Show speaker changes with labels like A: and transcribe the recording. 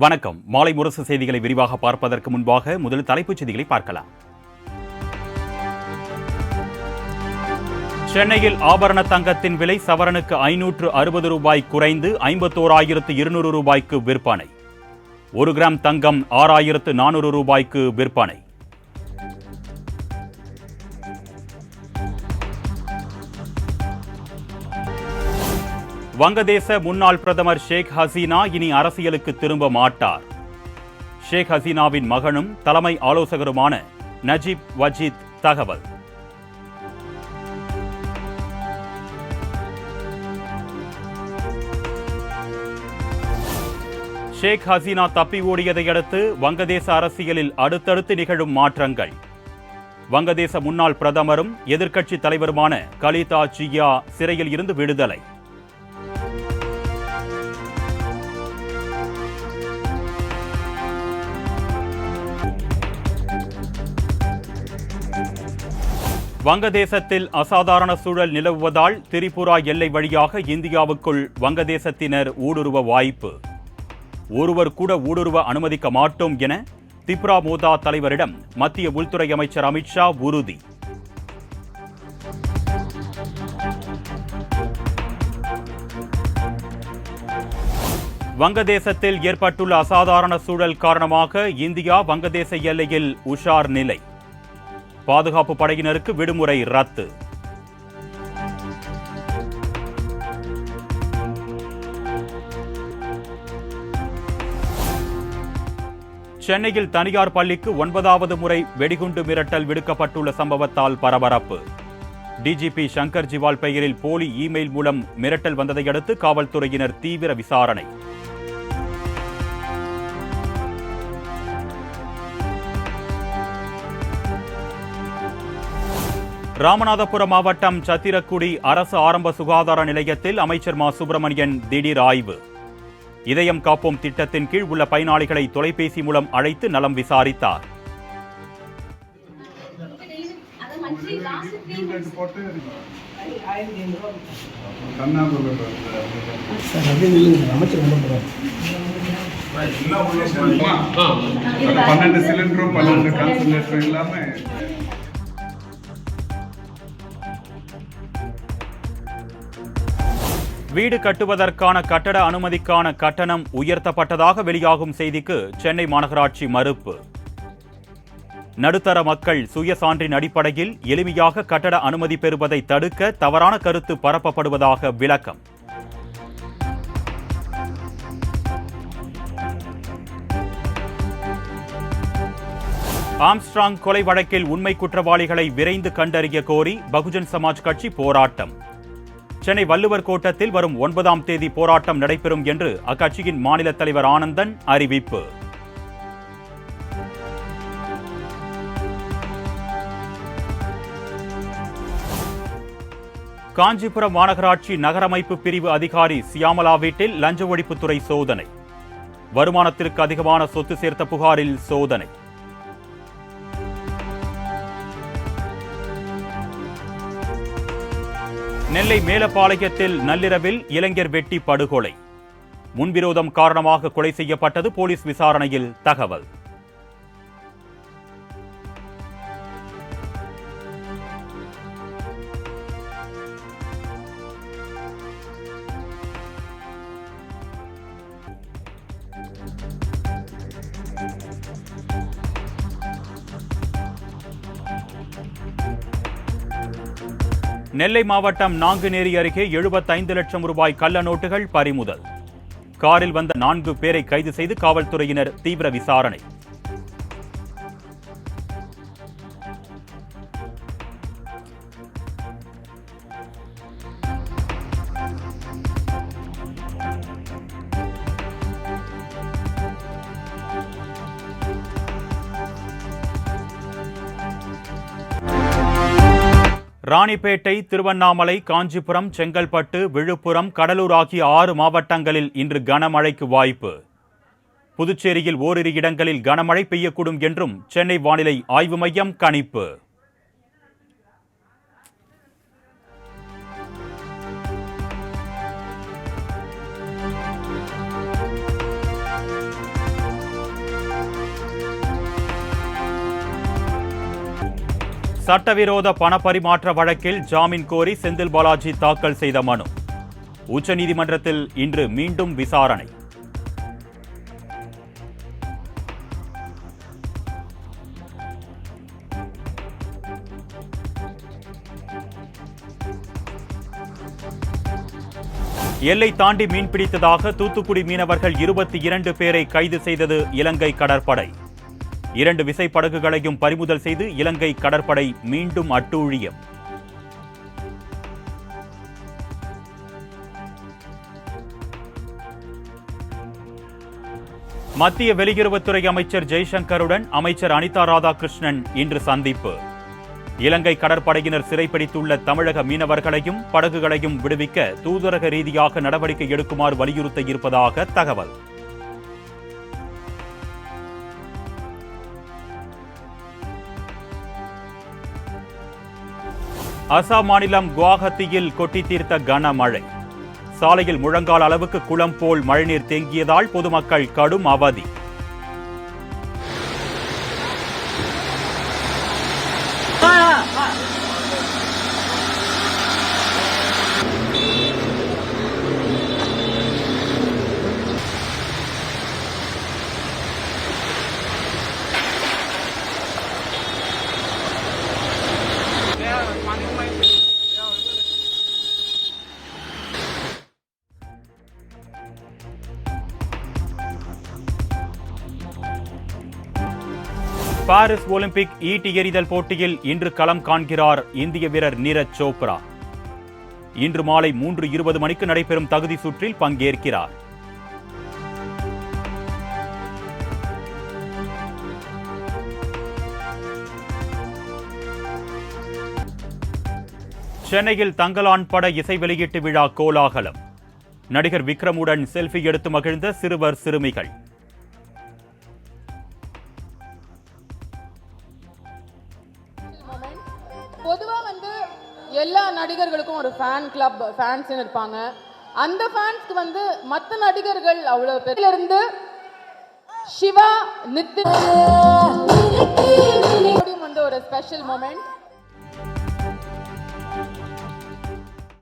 A: வணக்கம். மாலை முரசு செய்திகளை விரிவாக பார்ப்பதற்கு முன்பாக முதல் தலைப்புச் செய்திகளை பார்க்கலாம். சென்னையில் ஆபரண தங்கத்தின் விலை சவரனுக்கு 560 ரூபாய் குறைந்து 51,200 ரூபாய்க்கு விற்பனை. 1 கிராம் தங்கம் 6,400 ரூபாய்க்கு விற்பனை. வங்கதேச முன்னாள் பிரதமர் ஷேக் ஹசீனா இனி அரசியலுக்கு திரும்ப மாட்டார். ஷேக் ஹசீனாவின் மகனும் தலைமை ஆலோசகருமான நஜீப் வஜீத் தகவல். ஷேக் ஹசீனா தப்பி ஓடியதை அடுத்து வங்கதேச அரசியலில் அடுத்தடுத்து நிகழும் மாற்றங்கள். வங்கதேச முன்னாள் பிரதமரும் எதிர்க்கட்சி தலைவருமான கலிதா ஜியா சிறையில் இருந்து விடுதலை. வங்கதேசத்தில் அசாதாரண சூழல் நிலவுவதால் திரிபுரா எல்லை வழியாக இந்தியாவுக்குள் வங்கதேசத்தினர் ஊடுருவ வாய்ப்பு. ஒருவர் கூட ஊடுருவ அனுமதிக்க மாட்டோம் என திப்ரா மோதா தலைவரிடம் மத்திய உள்துறை அமைச்சர் அமித்ஷா உறுதி. வங்கதேசத்தில் ஏற்பட்டுள்ள அசாதாரண சூழல் காரணமாக இந்தியா வங்கதேச எல்லையில் உஷார் நிலை. பாதுகாப்பு படையினருக்கு விடுமுறை ரத்து. சென்னையில் தனியார் பள்ளிக்கு 9வது முறை வெடிகுண்டு மிரட்டல் விடுக்கப்பட்டுள்ள சம்பவத்தால் பரபரப்பு. டிஜிபி சங்கர் ஜிவால் பெயரில் போலி இமெயில் மூலம் மிரட்டல் வந்ததை அடுத்து காவல்துறையினர் தீவிர விசாரணை. ராமநாதபுரம் மாவட்டம் சத்திரக்குடி அரசு ஆரம்ப சுகாதார நிலையத்தில் அமைச்சர் மா சுப்பிரமணியன் திடீர் ஆய்வு. இதயம் காப்போம் திட்டத்தின் கீழ் உள்ள பயனாளிகளை தொலைபேசி மூலம் அழைத்து நலம் விசாரித்தார். வீடு கட்டுவதற்கான கட்டட அனுமதிக்கான கட்டணம் உயர்த்தப்பட்டதாக வெளியாகும் செய்திக்கு சென்னை மாநகராட்சி மறுப்பு. நடுத்தர மக்கள் சுயசான்றின் அடிப்படையில் எளிமையாக கட்டட அனுமதி பெறுவதை தடுக்க தவறான கருத்து பரப்பப்படுவதாக விளக்கம். ஆம்ஸ்ட்ராங் கொலை வழக்கில் உண்மை குற்றவாளிகளை விரைந்து கண்டறிய கோரி பகுஜன் சமாஜ் கட்சி போராட்டம். சென்னை வள்ளுவர் கோட்டத்தில் வரும் 9ஆம் தேதி போராட்டம் நடைபெறும் என்று அக்கட்சியின் மாநில தலைவர் ஆனந்தன் அறிவிப்பு. காஞ்சிபுரம் மாநகராட்சி நகரமைப்பு பிரிவு அதிகாரி சியாமலா வீட்டில் லஞ்ச ஒழிப்புத்துறை சோதனை. வருமானத்திற்கு அதிகமான சொத்து சேர்த்த புகாரில் சோதனை. நெல்லை மேலப்பாளையத்தில் நள்ளிரவில் இளைஞர் வெட்டி படுகொலை. முன்விரோதம் காரணமாக கொலை செய்யப்பட்டது போலீஸ் விசாரணையில் தகவல். நெல்லை மாவட்டம் நாங்குநேரி அருகே 75 லட்சம் ரூபாய் கள்ள நோட்டுகள் பறிமுதல். காரில் வந்த 4 பேரை கைது செய்து காவல்துறையினர் தீவிர விசாரணை. ராணிப்பேட்டை, திருவண்ணாமலை, காஞ்சிபுரம், செங்கல்பட்டு, விழுப்புரம், கடலூர் ஆகிய 6 மாவட்டங்களில் இன்று கனமழைக்கு வாய்ப்பு. புதுச்சேரியில் ஓரிரு இடங்களில் கனமழை பெய்யக்கூடும் என்றும் சென்னை வானிலை ஆய்வு மையம் கணிப்பு. சட்டவிரோத பணப்பரிமாற்ற வழக்கில் ஜாமீன் கோரி செந்தில் பாலாஜி தாக்கல் செய்த மனு உச்சநீதிமன்றத்தில் இன்று மீண்டும் விசாரணை. எல்லை தாண்டி மீன்பிடித்ததாக தூத்துக்குடி மீனவர்கள் 22 பேரை கைது செய்தது இலங்கை கடற்படை. 2 விசைப்படகுகளையும் பறிமுதல் செய்து இலங்கை கடற்படை மீண்டும் அட்டூழியம். மத்திய வெளியுறவுத்துறை அமைச்சர் ஜெய்சங்கருடன் அமைச்சர் அனிதா ராதாகிருஷ்ணன் இன்று சந்திப்பு. இலங்கை கடற்படையினர் சிறைப்பிடித்துள்ள தமிழக மீனவர்களையும் படகுகளையும் விடுவிக்க தூதரக ரீதியாக நடவடிக்கை எடுக்குமாறு வலியுறுத்த இருப்பதாக தகவல். அசாம் மாநிலம் குவாஹத்தியில் கொட்டி தீர்த்த கனமழை. சாலையில் முழங்கால் அளவுக்கு குளம் போல் மழைநீர் தேங்கியதால் பொதுமக்கள் கடும் அவதி. பாரிஸ் ஒலிம்பிக் ஈட்டி எறிதல் போட்டியில் இன்று களம் காண்கிறார் இந்திய வீரர் நீரஜ் சோப்ரா. இன்று மாலை 3:20 மணிக்கு நடைபெறும் தகுதி சுற்றில் பங்கேற்கிறார். சென்னையில் தங்கலான் பட இசை வெளியீட்டு விழா கோலாகலம். நடிகர் விக்ரமுடன் செல்ஃபி எடுத்து மகிழ்ந்த சிறுவர் சிறுமிகள்.
B: பொதுவா எல்லா நடிகர்களுக்கும் ஒரு ஃபேன் கிளப் ஃபேன்ஸ் இருப்பாங்க. அந்த ஃபேன்ஸ்க்கு மற்ற நடிகர்கள் அவ்வளவு பேர்ல இருந்து சிவா நித்தின் ஒரு ஸ்பெஷல் மொமெண்ட்.